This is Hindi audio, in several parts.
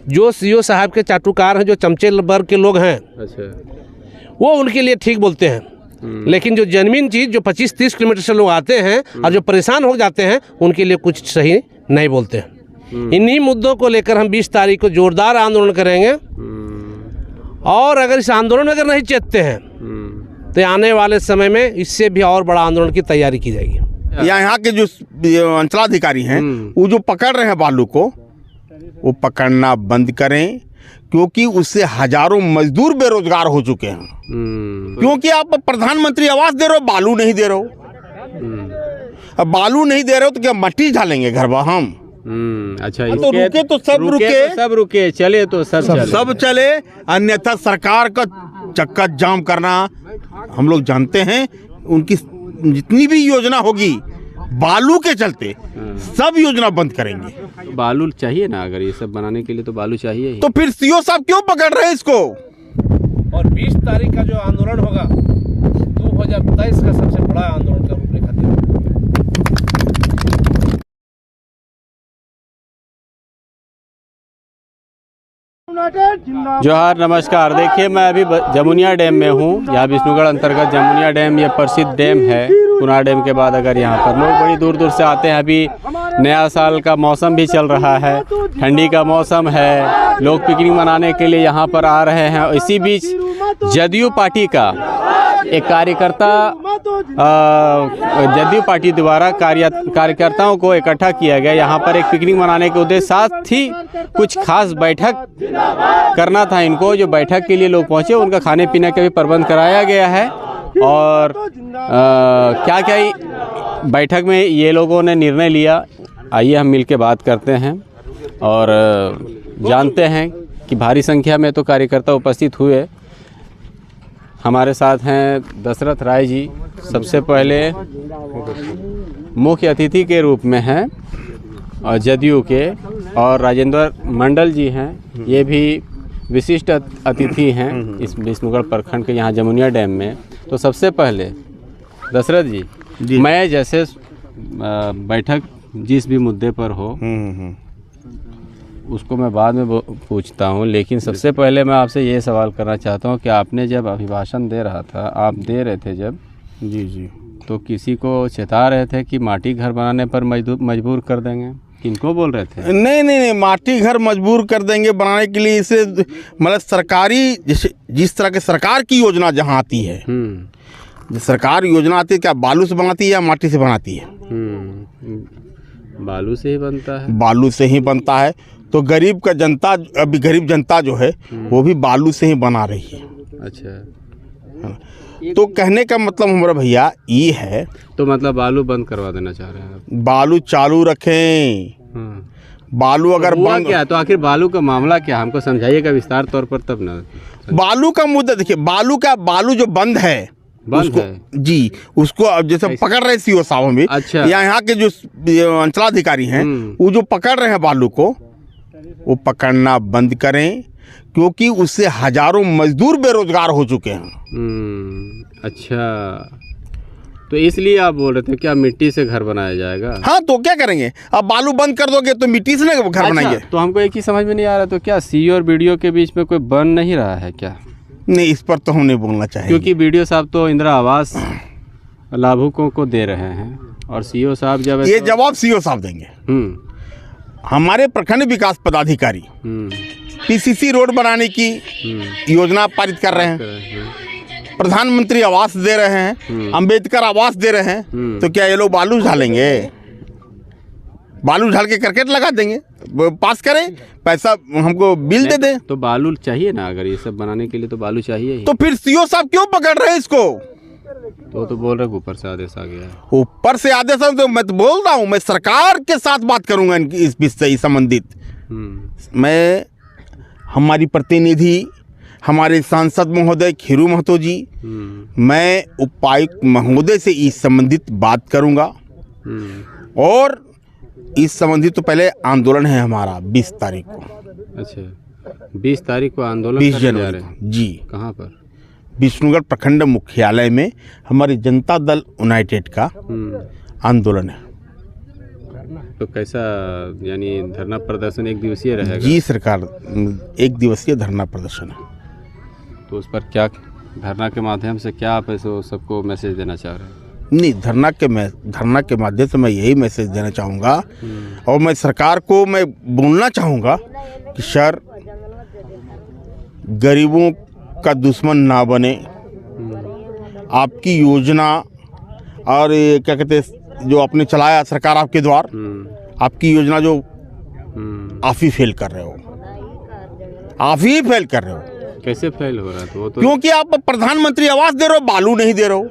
जो सीओ साहब के चाटुकार हैं, जो चमचे वर्ग के लोग हैं, अच्छा, वो उनके लिए ठीक बोलते हैं, लेकिन जो जेन्युइन चीज़ जो 25-30 किलोमीटर से लोग आते हैं और जो परेशान हो जाते हैं, उनके लिए कुछ सही नहीं बोलते हैं। इन्हीं मुद्दों को लेकर हम 20 तारीख को जोरदार आंदोलन करेंगे, और अगर इस आंदोलन में अगर नहीं चेतते हैं तो आने वाले समय में इससे भी और बड़ा आंदोलन की तैयारी की जाएगी। यहाँ के जो अंचलाधिकारी हैं वो जो पकड़ रहे हैं बालू को, वो पकड़ना बंद करें, क्योंकि उससे हजारों मजदूर बेरोजगार हो चुके हैं। क्योंकि आप प्रधानमंत्री आवास दे रहे हो, बालू नहीं दे रहे हो। अब बालू नहीं दे रहे हो तो क्या मट्टी ढालेंगे घर पर हम? अच्छा, तो रुके तो सब रुके, सब रुके, चले तो सब चले, अन्यथा सरकार का चक्का जाम करना, हम लोग जानते हैं उनकी जितनी भी योजना होगी बालू के चलते सब योजना बंद करेंगे। बालू चाहिए ना, अगर ये सब बनाने के लिए तो बालू चाहिए ही। तो फिर सीओ साहब क्यों पकड़ रहे हैं इसको? और 20 तारीख का जो आंदोलन होगा 2023 का सबसे बड़ा आंदोलन का रूपरेखा देगा। जोहार, नमस्कार। देखिए, मैं अभी जमुनिया डैम में हूँ। यहाँ विष्णुगढ़ अंतर्गत जमुनिया डैम ये प्रसिद्ध डैम है। पुना डैम के बाद अगर यहाँ पर लोग बड़ी दूर दूर से आते हैं। अभी नया साल का मौसम भी चल रहा है, ठंडी का मौसम है, लोग पिकनिक मनाने के लिए यहाँ पर आ रहे हैं। इसी बीच जदयू पार्टी का एक कार्यकर्ता, जदयू पार्टी द्वारा कार्यकर्ताओं को इकट्ठा किया गया यहाँ पर एक पिकनिक मनाने के उद्देश्य, साथ ही कुछ खास बैठक करना था इनको। जो बैठक के लिए लोग पहुँचे, उनका खाने पीने का भी प्रबंध कराया गया है। और क्या क्या बैठक में ये लोगों ने निर्णय लिया, आइए हम मिल के बात करते हैं और जानते हैं कि भारी संख्या में तो कार्यकर्ता उपस्थित हुए। हमारे साथ हैं दशरथ राय जी, सबसे पहले मुख्य अतिथि के रूप में हैं और जदयू के, और राजेंद्र मंडल जी हैं, ये भी विशिष्ट अतिथि हैं इस विष्णुगढ़ प्रखंड के यहाँ जमुनिया डैम में। तो सबसे पहले दशरथ जी, मैं जैसे बैठक जिस भी मुद्दे पर हो उसको मैं बाद में पूछता हूँ, लेकिन सबसे पहले मैं आपसे ये सवाल करना चाहता हूँ कि आपने जब अभिभाषण दे रहा था, आप दे रहे थे जब, जी, तो किसी को चेता रहे थे कि माटी घर बनाने पर मजबूर कर देंगे? किनको बोल रहे थे? नहीं, माटी घर मजबूर कर देंगे बनाने के लिए। इसे मतलब सरकारी जिस तरह के सरकार की योजना जहाँ आती है, सरकार योजना आती है, क्या बालू से बनाती है या माटी से बनाती है? बालू से ही बनता है। बालू से ही बनता है। तो गरीब का जनता, अभी गरीब जनता जो है वो भी बालू से ही बना रही है। अच्छा, तो कहने का मतलब हमारा भैया ये है, तो मतलब बालू बंद करवा देना चाह रहे हैं? बालू चालू रखें। बालू अगर बंद क्या, तो आखिर बालू का मामला क्या, हमको समझाइएगा विस्तार तौर पर, तब ना। बालू का मुद्दा देखिए, बालू जो बंद है जी, उसको अब जैसे पकड़ रहे सीओ साहब भी। अच्छा, यहाँ के जो अंचलाधिकारी हैं वो जो पकड़ रहे हैं बालू को, वो पकड़ना बंद करें, क्योंकि उससे हजारों मजदूर बेरोजगार हो चुके हैं। अच्छा, तो इसलिए आप बोल रहे थे क्या मिट्टी से घर बनाया जाएगा? हाँ, तो क्या करेंगे, अब बालू बंद कर दोगे तो मिट्टी से ना घर बनाएंगे। तो हमको एक ही समझ में नहीं आ रहा, तो क्या सीओ और बीडीओ के बीच में कोई बन नहीं रहा है क्या? नहीं, इस पर तो हम नहीं बोलना चाहेंगे, क्योंकि बीडीओ साहब तो इंदिरा आवास लाभुकों को दे रहे हैं, और सीओ साहब जब ये जवाब सीओ साहब देंगे। हमारे प्रखंड विकास पदाधिकारी पीसीसी रोड बनाने की योजना पारित कर रहे हैं, प्रधानमंत्री आवास दे रहे हैं, अंबेडकर आवास दे रहे हैं। तो क्या ये लोग बालू ढालेंगे? बालू ढाल के करकट लगा देंगे, पास करें, पैसा हमको बिल दे दें। तो बालू चाहिए ना, अगर ये सब बनाने के लिए तो बालू चाहिए ही। तो फिर सीओ साहब क्यों पकड़ रहे हैं इसको? तो बोल रहे ऊपर से आदेश आ गया है। ऊपर से आदेश, तो मैं तो बोल रहा हूँ, मैं सरकार के साथ बात करूंगा इस विषय संबंधित। मैं, हमारी प्रतिनिधि, हमारे सांसद महोदय खीरू महतो जी, मैं उपायुक्त महोदय से इस संबंधित बात करूंगा। और इस संबंधित तो पहले आंदोलन है हमारा 20 तारीख को। अच्छा, 20 तारीख को आंदोलन 20 जनवरी जी। कहाँ पर? विष्णुगढ़ प्रखंड मुख्यालय में हमारी जनता दल यूनाइटेड का आंदोलन है। आप लोग कैसा यानी धरना प्रदर्शन एक दिवसीय रहेगा? जी सरकार, एक दिवसीय धरना प्रदर्शन है। तो उस पर क्या धरना के माध्यम से क्या आप ऐसे सबको मैसेज देना चाह रहे हैं? नहीं, धरना के माध्यम से मैं यही मैसेज देना चाहूँगा और मैं सरकार को मैं बोलना चाहूँगा कि सर, गरीबों का दुश्मन ना बने। आपकी योजना और ये क्या कहते हैं जो आपने चलाया सरकार आपके द्वार, आपकी योजना जो आप ही फेल कर रहे हो, आप ही फेल कर रहे हो। कैसे फेल हो रहा है? तो वो तो क्योंकि आप प्रधानमंत्री आवास दे रहे हो, बालू नहीं दे रहे हो।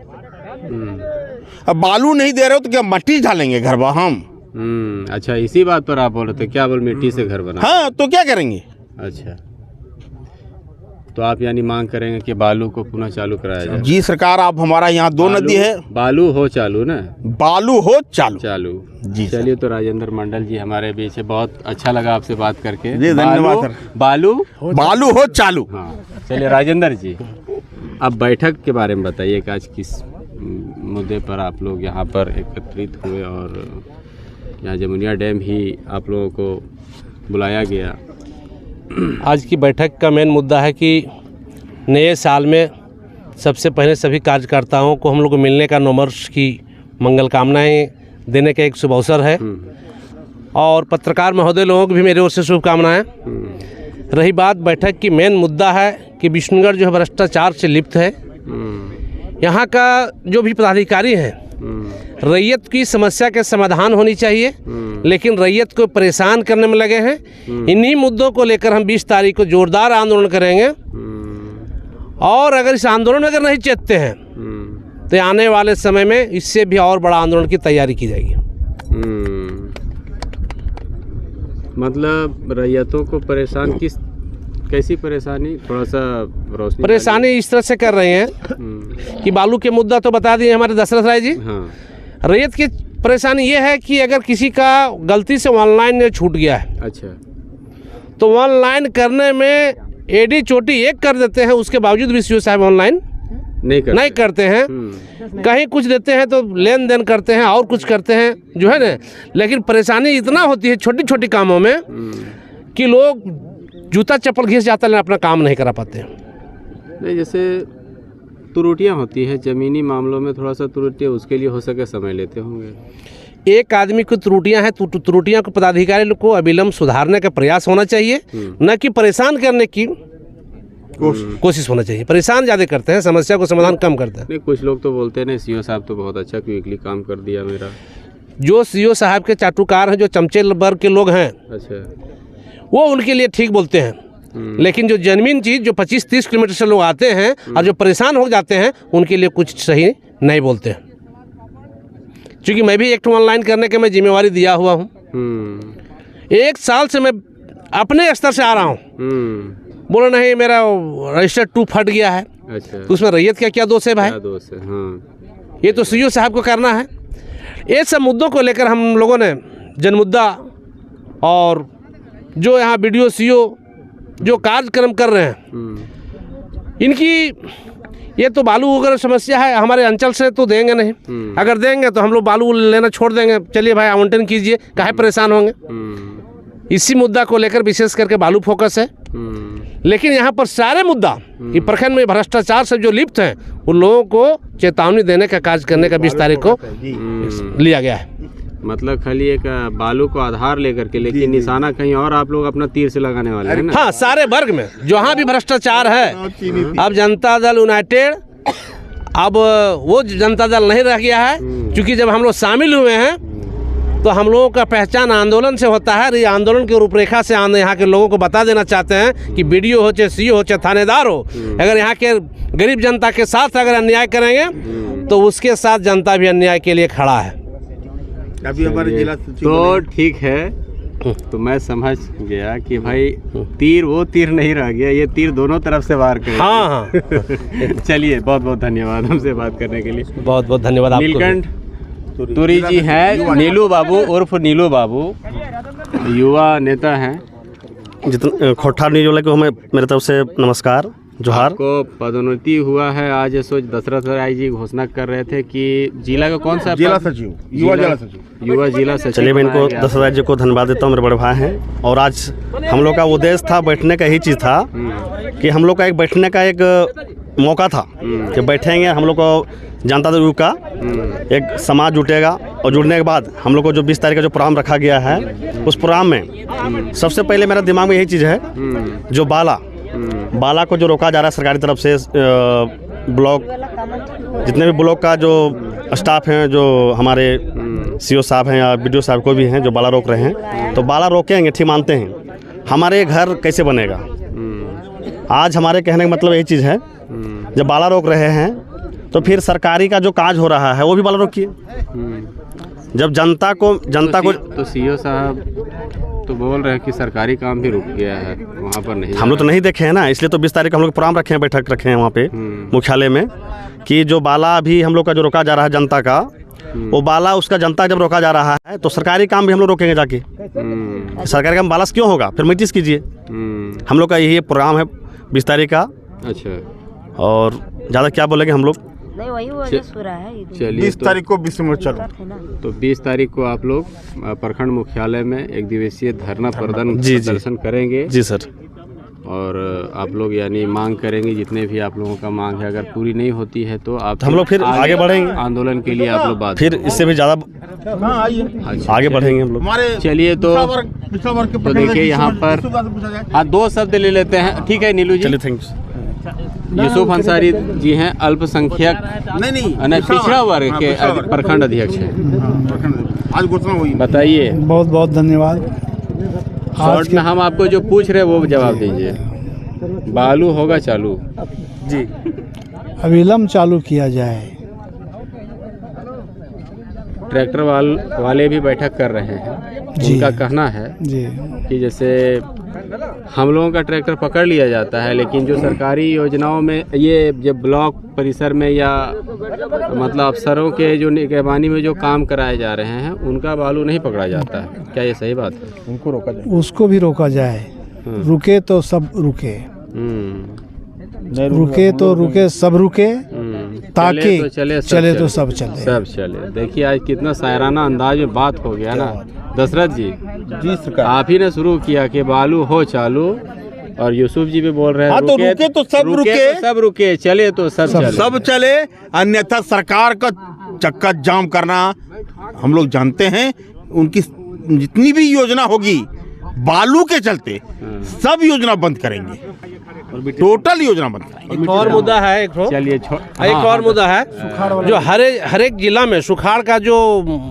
अब बालू नहीं दे रहे हो तो क्या मट्टी ढालेंगे घर पर हम? अच्छा, इसी बात पर आप बोल रहे थे क्या? बोल मिट्टी से घर बना? हाँ, तो क्या करेंगे? अच्छा, तो आप यानी मांग करेंगे कि बालू को पुनः चालू कराया जाए? जी सरकार, आप हमारा यहाँ दो नदी है, बालू हो चालू ना, बालू हो चालू जी। चलिए, तो राजेंद्र मंडल जी हमारे बीच है, बहुत अच्छा लगा आपसे बात करके। जी धन्यवाद सर। बालू हो चालू। हाँ, चलिए राजेंद्र जी, अब बैठक के बारे में बताइए कि आज किस मुद्दे पर आप लोग यहाँ पर एकत्रित हुए और यहाँ जमुनिया डैम ही आप लोगों को बुलाया गया? आज की बैठक का मेन मुद्दा है कि नए साल में सबसे पहले सभी कार्यकर्ताओं को हम लोग को मिलने का नववर्ष की मंगल कामनाएं देने का एक शुभ अवसर है और पत्रकार महोदय लोगों को भी मेरी ओर से शुभकामनाएं। रही बात बैठक की, मेन मुद्दा है कि विष्णुगढ़ जो है भ्रष्टाचार से लिप्त है। यहाँ का जो भी पदाधिकारी हैं, रैयत की समस्या के समाधान होनी चाहिए, लेकिन रैयत को परेशान करने में लगे हैं। इन्हीं मुद्दों को लेकर हम 20 तारीख को जोरदार आंदोलन करेंगे और अगर इस आंदोलन में अगर नहीं चेतते हैं तो आने वाले समय में इससे भी और बड़ा आंदोलन की तैयारी की जाएगी। मतलब रैयतों को परेशान कैसी परेशानी? थोड़ा सा रोशनी। परेशानी इस तरह से कर रहे हैं कि बालू के मुद्दा तो बता दिए हमारे दशरथ राय जी। हाँ। रैयत की परेशानी ये है कि अगर किसी का गलती से ऑनलाइन छूट गया है, अच्छा, तो ऑनलाइन करने में एडी चोटी एक कर देते हैं, उसके बावजूद भी सीओ साहब ऑनलाइन नहीं करते हैं। कहीं कुछ देते हैं तो लेन देन करते हैं और कुछ करते हैं जो है ना, लेकिन परेशानी इतना होती है छोटी छोटी कामों में कि लोग जूता चप्पल घिस जाता है, अपना काम नहीं करा पाते। नहीं, जैसे त्रुटियां होती है ज़मीनी मामलों में, थोड़ा सा त्रुटियां उसके लिए हो सके समय लेते होंगे। एक आदमी को त्रुटियां हैं, त्रुटियां को पदाधिकारी को अविलंब सुधारने का प्रयास होना चाहिए, न कि परेशान करने की कोशिश होना चाहिए। परेशान ज़्यादा करते हैं, समस्या को समाधान कम करते हैं। नहीं, कुछ लोग तो बोलते हैं सीओ साहब तो बहुत अच्छा क्विकली काम कर दिया मेरा। जो सीओ साहब के चाटुकार हैं, जो चमचे वर्ग के लोग हैं, अच्छा, वो उनके लिए ठीक बोलते हैं, लेकिन जो जेन्युइन चीज़ जो 25-30 किलोमीटर से लोग आते हैं और जो परेशान हो जाते हैं उनके लिए कुछ सही नहीं बोलते हैं। क्योंकि मैं भी एक ऑनलाइन करने के मैं जिम्मेवारी दिया हुआ हूँ। 1 साल से मैं अपने स्तर से आ रहा हूँ। बोलो नहीं मेरा रजिस्टर 2 फट गया है, अच्छा, तो उसमें रैयत का क्या दोष है भाई? क्या दोष है? हाँ, ये तो सीओ साहब को करना है। ये सब मुद्दों को लेकर हम लोगों ने जनमुद्दा और जो यहाँ बीडीओ सीओ जो कार्यक्रम कर रहे हैं, इनकी ये तो बालू वगैरह समस्या है, हमारे अंचल से तो देंगे नहीं। अगर देंगे तो हम लोग बालू लेना छोड़ देंगे, चलिए भाई आवंटन कीजिए, काहे परेशान होंगे। इसी मुद्दा को लेकर विशेष करके बालू फोकस है। लेकिन यहाँ पर सारे मुद्दा कि प्रखंड में भ्रष्टाचार से जो लिप्त हैं उन लोगों को चेतावनी देने का कार्य करने का 20 तारीख को लिया गया है। मतलब खाली एक बालू को आधार लेकर के, लेकिन निशाना कहीं और आप लोग अपना तीर से लगाने वाले हैं ना? हाँ, सारे वर्ग में जहाँ भी भ्रष्टाचार है। अब जनता दल यूनाइटेड, अब वो जनता दल नहीं रह गया है, क्योंकि जब हम लोग शामिल हुए हैं तो हम लोगों का पहचान आंदोलन से होता है। ये आंदोलन की रूपरेखा से यहाँ के लोगों को बता देना चाहते हैं कि बीडीओ हो चाहे सीओ हो चाहे थानेदार हो, अगर यहाँ के गरीब जनता के साथ अगर अन्याय करेंगे तो उसके साथ जनता भी अन्याय के लिए खड़ा है। अभी हमारे जिला तो ठीक है, तो मैं समझ गया कि भाई तीर वो तीर नहीं रह गया, ये तीर दोनों तरफ से वार करें। हाँ। चलिए, बहुत बहुत धन्यवाद हमसे बात करने के लिए। बहुत बहुत धन्यवाद आपको। नीलकंठ तुरी जी हैं, नीलू बाबू उर्फ नीलू बाबू, युवा नेता हैं। जितना खोटा न्यूज वाले को हमें मेरे तरफ से नमस्कार। जोहार। आपको पदोन्नति हुआ है आज सोच दशरथ राय जी घोषणा कर रहे थे कि जिला का कौन सा जिला सचिव, युवा जिला सचिव, युवा जिला सचिव। चलिए मैं इनको बनाया गया। दशरथ राय जी को धन्यवाद देता हूँ, मेरे बड़े भाई हैं। और आज हम लोग का उद्देश्य था बैठने का ही चीज़ था कि हम लोग का एक बैठने का एक मौका था कि बैठेंगे हम लोग को जनता दल का एक समाज जुटेगा और जुड़ने के बाद हम लोग को जो 20 तारीख का जो प्रोग्राम रखा गया है उस प्रोग्राम में सबसे पहले मेरा दिमाग में यही चीज़ है जो बाला को जो रोका जा रहा है सरकारी तरफ से ब्लॉक जितने भी ब्लॉक का जो स्टाफ हैं जो हमारे सीओ साहब हैं या बीडीओ साहब को भी हैं जो बाला रोक रहे हैं, तो बाला रोकेंगे ठीक मानते हैं, हमारे घर कैसे बनेगा। आज हमारे कहने का मतलब यही चीज़ है जब बाला रोक रहे हैं तो फिर सरकारी का जो काज हो रहा है वो भी बाला रोकिए। जब जनता को तो सीओ साहब तो बोल रहे हैं कि सरकारी काम भी रुक गया है, वहाँ पर नहीं। हम लोग तो नहीं देखे हैं ना, इसलिए तो 20 तारीख को हम लोग प्रोग्राम रखे हैं, बैठक रखे हैं वहाँ पे मुख्यालय में कि जो बाला भी हम लोग का जो रोका जा रहा है जनता का, वो बाला उसका जनता जब रोका जा रहा है तो सरकारी काम भी हम लोग रोकेंगे जाके। सरकारी काम बाला से क्यों होगा, फिर नोटिस कीजिए। हम लोग का यही प्रोग्राम है 20 तारीख का। अच्छा, और ज़्यादा क्या बोलेंगे हम लोग। नहीं वही वो जो सुरा है चलिए 20 तारीख को विश्व चलो। तो 20 तारीख को आप लोग प्रखंड मुख्यालय में एक दिवसीय धरना प्रदर्शन करेंगे। जी सर। और आप लोग यानी मांग करेंगे, जितने भी आप लोगों का मांग है, अगर पूरी नहीं होती है तो आप हम लोग फिर आगे बढ़ेंगे आंदोलन के लिए। आप लोग बात फिर इससे भी ज़्यादा आगे बढ़ेंगे हम लोग। चलिए तो देखिए यहाँ पर हाँ 2 शब्द ले लेते हैं। ठीक है नीलू जी। चलिए थैंक यू। यूसुफ अंसारी जी हैं, अल्पसंख्यक नहीं पिछड़ा वर्ग के प्रखंड अध्यक्ष हैं। आज घोषणा हुई। बताइए। बहुत बहुत धन्यवाद। शॉर्ट में हम आपको जो पूछ रहे हैं वो जवाब दीजिए। बालू होगा चालू? जी अविलंब चालू किया जाए। ट्रैक्टर वाले भी बैठक कर रहे हैं। जी। उनका कहना है जी कि जैसे हम लोगों का ट्रैक्टर पकड़ लिया जाता है, लेकिन जो सरकारी योजनाओं में ये जब ब्लॉक परिसर में या मतलब अफसरों के जो निगरानी में जो काम कराए जा रहे हैं उनका बालू नहीं पकड़ा जाता है। क्या ये सही बात है? उनको रोका जाए। उसको भी रोका जाए। रुके तो सब रुके, रुके तो रुके सब रुके, ताकि चले तो सब चले। सब चले। देखिए आज कितना शायराना अंदाज में बात हो गया ना दशरथ जी। जी सरकार, आप ही ने शुरू किया कि बालू हो चालू, और यूसुफ जी भी बोल रहे हैं हाँ, तो रुके तो सब रुके, सब रुके, चले तो सब चले। सब चले, अन्यथा सरकार का चक्का जाम करना हम लोग जानते हैं। उनकी जितनी भी योजना होगी बालू के चलते सब योजना बंद करेंगे, टोटल योजना बंद करेंगे। एक और मुद्दा है, चलिए एक और मुद्दा है जो हर एक जिला में सुखाड़ का जो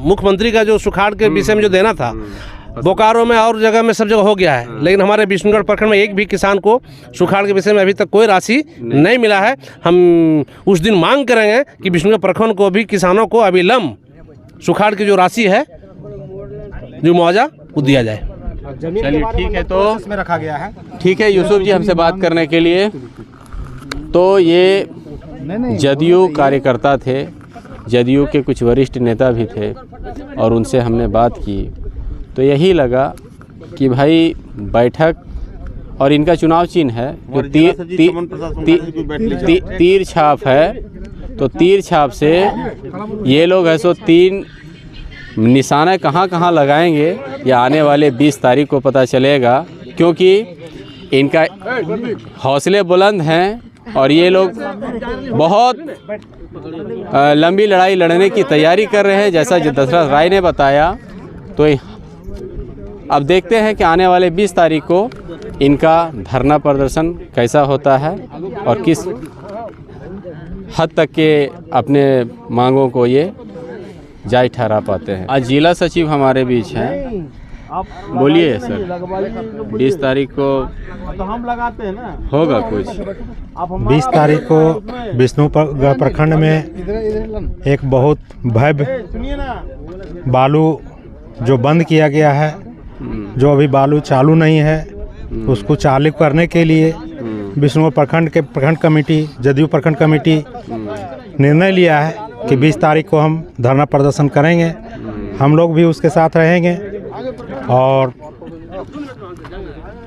मुख्यमंत्री का जो सुखाड़ के विषय में जो देना था, बोकारो में और जगह में सब जगह हो गया है, लेकिन हमारे विष्णुगढ़ प्रखंड में एक भी किसान को सुखाड़ के विषय में अभी तक कोई राशि नहीं मिला है। हम उस दिन मांग करेंगे कि विष्णुगढ़ प्रखंड को भी किसानों को अविलंब सुखाड़ की जो राशि है जो मुआवजा वो दिया जाए। चलिए ठीक है, तो इसमें रखा गया है। ठीक है यूसुफ जी हमसे बात करने के लिए। तो ये जदयू कार्यकर्ता थे, जदयू के कुछ वरिष्ठ नेता भी थे, और उनसे हमने बात की तो यही लगा कि भाई बैठक और इनका चुनाव चिन्ह है जो तीर छाप है, तो तीर छाप से ये लोग है सो 3 निशाना कहाँ कहाँ लगाएंगे ये आने वाले 20 तारीख को पता चलेगा, क्योंकि इनका हौसले बुलंद हैं और ये लोग बहुत लंबी लड़ाई लड़ने की तैयारी कर रहे हैं, जैसा जो दशरथ राय ने बताया। तो अब देखते हैं कि आने वाले 20 तारीख को इनका धरना प्रदर्शन कैसा होता है और किस हद तक के अपने मांगों को ये जायज़ ठहरा पाते हैं। आज जिला सचिव हमारे बीच हैं, बोलिए सर। 20 तारीख को तो हम लगाते हैं ना, होगा कुछ? 20 तारीख को विष्णुगढ़ प्रखंड में एक बहुत भव्य बालू जो बंद किया गया है, जो अभी बालू चालू नहीं है, उसको चालू करने के लिए विष्णुगढ़ प्रखंड के प्रखंड कमेटी, जदयू प्रखंड कमेटी निर्णय लिया है कि 20 तारीख को हम धरना प्रदर्शन करेंगे। हम लोग भी उसके साथ रहेंगे और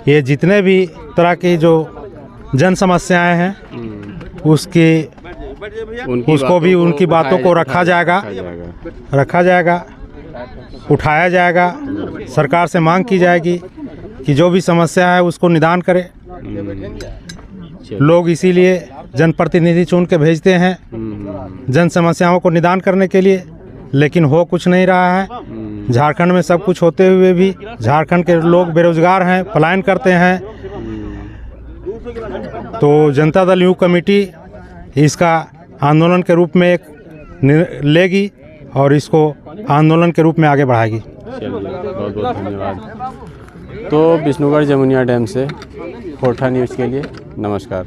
ये जितने भी तरह की जो जन समस्याएं हैं उसको भी उनकी बातों को रखा जाएगा, उठाया जाएगा। सरकार से मांग की जाएगी कि जो भी समस्या है उसको निदान करे। लोग इसीलिए जनप्रतिनिधि चुन के भेजते हैं जन समस्याओं को निदान करने के लिए, लेकिन हो कुछ नहीं रहा है। झारखंड में सब कुछ होते हुए भी झारखंड के लोग बेरोजगार हैं, पलायन करते हैं। तो जनता दल यू कमेटी इसका आंदोलन के रूप में एक लेगी और इसको आंदोलन के रूप में आगे बढ़ाएगी। चलिए, बहुत बहुत धन्यवाद। तो विष्णुगढ़ जमुनिया डैम से खोरठा न्यूज़ के लिए नमस्कार।